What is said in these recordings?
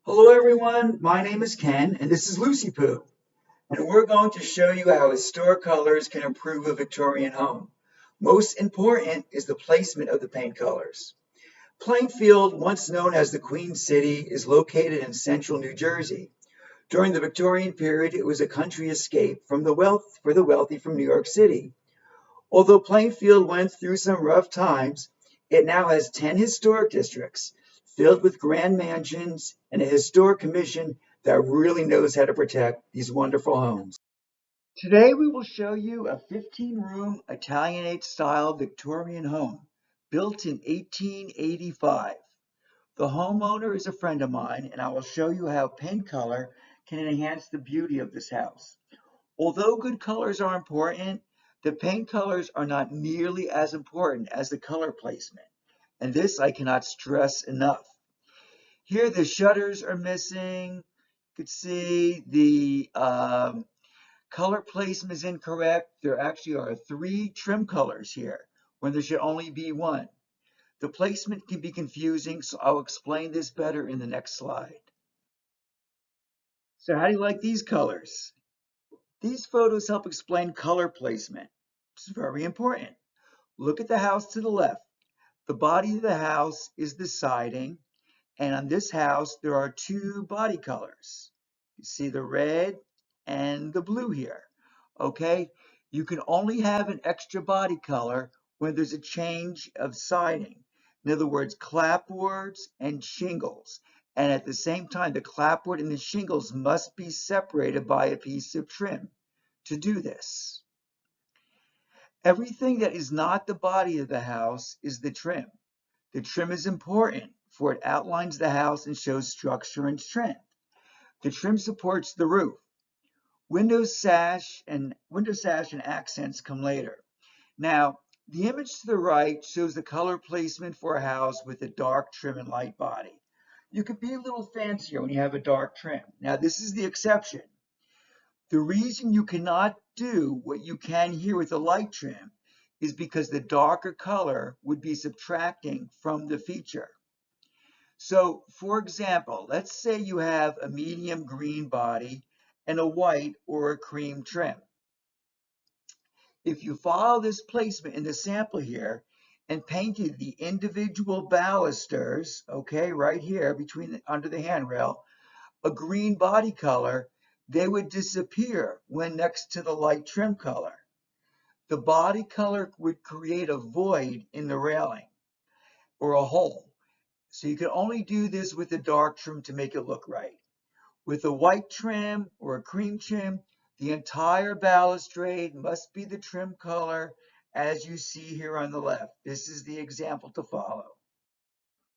Hello everyone, my name is Ken and this is Lucy Poo, and we're going to show you how historic colors can improve a Victorian home. Most important is the placement of the paint colors. Plainfield, once known as the Queen City, is located in central New Jersey. During the Victorian period, it was a country escape from the wealthy from New York City. Although Plainfield went through some rough times, it now has 10 historic districts filled with grand mansions and a historic commission that really knows how to protect these wonderful homes. Today we will show you a 15-room Italianate style Victorian home built in 1885. The homeowner is a friend of mine, and I will show you how paint color can enhance the beauty of this house. Although good colors are important, the paint colors are not nearly as important as the color placement, and this I cannot stress enough. Here the shutters are missing. You could see the color placement is incorrect. There actually are 3 trim colors here when there should only be 1. The placement can be confusing, so I'll explain this better in the next slide. So how do you like these colors? These photos help explain color placement. It's very important. Look at the house to the left. The body of the house is the siding, and on this house there are 2 body colors. You see the red and the blue here. Okay, you can only have an extra body color when there's a change of siding. In other words, clapboards and shingles. And at the same time, the clapboard and the shingles must be separated by a piece of trim to do this. Everything that is not the body of the house is the trim. The trim is important, for it outlines the house and shows structure and strength. The trim supports the roof. Window sash and accents come later. Now, the image to the right shows the color placement for a house with a dark trim and light body. You could be a little fancier when you have a dark trim. Now, this is the exception. The reason you cannot do what you can here with the light trim is because the darker color would be subtracting from the feature. So, for example, let's say you have a medium green body and a white or a cream trim. If you follow this placement in the sample here and painted the individual balusters, okay, right here under the handrail, a green body color, they would disappear when next to the light trim color. The body color would create a void in the railing or a hole. So you can only do this with the dark trim to make it look right. With a white trim or a cream trim, the entire balustrade must be the trim color as you see here on the left. This is the example to follow.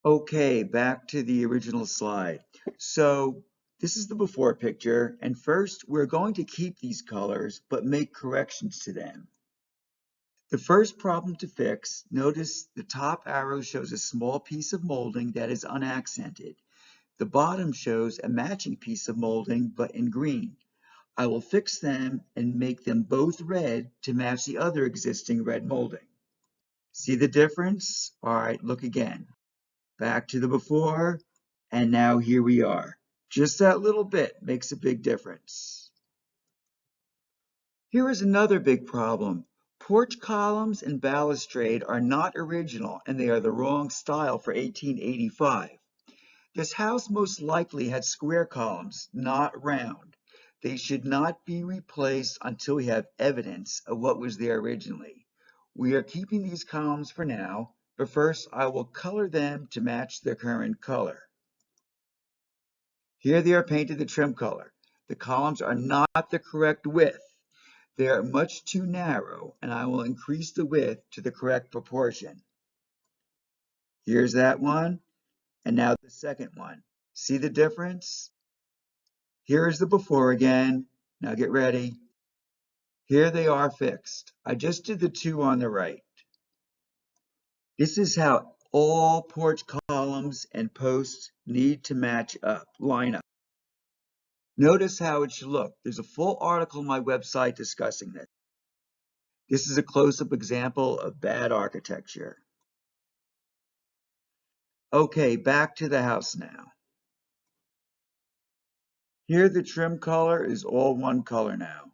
Okay, back to the original slide. So this is the before picture, and first we're going to keep these colors but make corrections to them. The first problem to fix, notice the top arrow shows a small piece of molding that is unaccented. The bottom shows a matching piece of molding but in green. I will fix them and make them both red to match the other existing red molding. See the difference? All right, look again. Back to the before, and now here we are. Just that little bit makes a big difference. Here is another big problem. Porch columns and balustrade are not original, and they are the wrong style for 1885. This house most likely had square columns, not round. They should not be replaced until we have evidence of what was there originally. We are keeping these columns for now, but first I will color them to match their current color. Here they are painted the trim color. The columns are not the correct width. They are much too narrow, and I will increase the width to the correct proportion. Here's that one, and now the second one. See the difference? Here is the before again. Now get ready. Here they are fixed. I just did the 2 on the right. This is how all porch columns and posts need to line up. Notice how it should look. There's a full article on my website discussing this. This is a close-up example of bad architecture. Okay, back to the house now. Here the trim color is all one color now.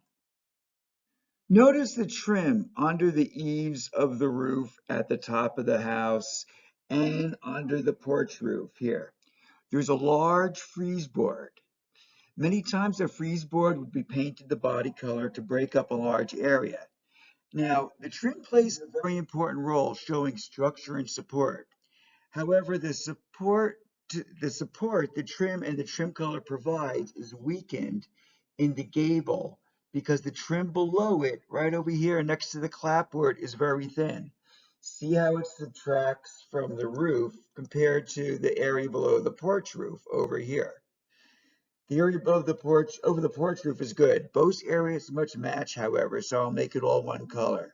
Notice the trim under the eaves of the roof at the top of the house and under the porch roof here. There's a large frieze board. Many times a frieze board would be painted the body color to break up a large area. Now, the trim plays a very important role showing structure and support. However, the trim and the trim color provides is weakened in the gable because the trim below it, right over here next to the clapboard, is very thin. See how it subtracts from the roof compared to the area below the porch roof over here. The area above the porch, over the porch roof is good. Both areas much match, however, so I'll make it all one color.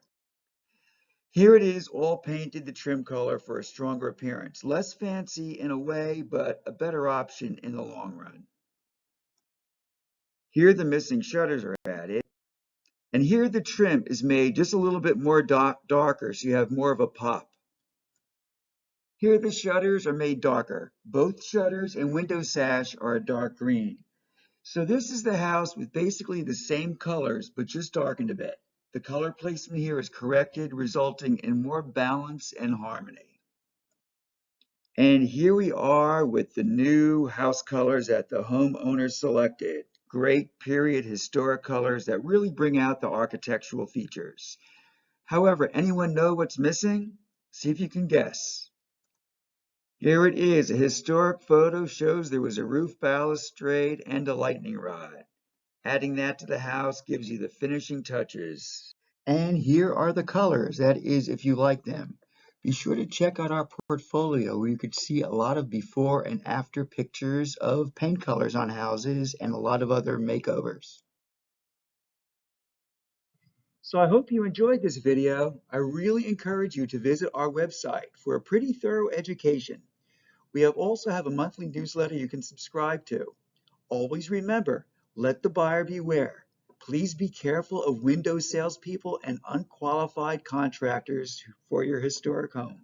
Here it is, all painted the trim color for a stronger appearance. Less fancy in a way, but a better option in the long run. Here the missing shutters are added. And here the trim is made just a little bit more darker, so you have more of a pop. Here the shutters are made darker. Both shutters and window sash are a dark green. So this is the house with basically the same colors, but just darkened a bit. The color placement here is corrected, resulting in more balance and harmony. And here we are with the new house colors that the homeowner selected. Great period historic colors that really bring out the architectural features. However, anyone know what's missing? See if you can guess. Here it is. A historic photo shows there was a roof balustrade and a lightning rod. Adding that to the house gives you the finishing touches. And here are the colors, that is, if you like them. Be sure to check out our portfolio where you could see a lot of before and after pictures of paint colors on houses and a lot of other makeovers. So I hope you enjoyed this video. I really encourage you to visit our website for a pretty thorough education. We also have a monthly newsletter you can subscribe to. Always remember, let the buyer beware. Please be careful of window salespeople and unqualified contractors for your historic home.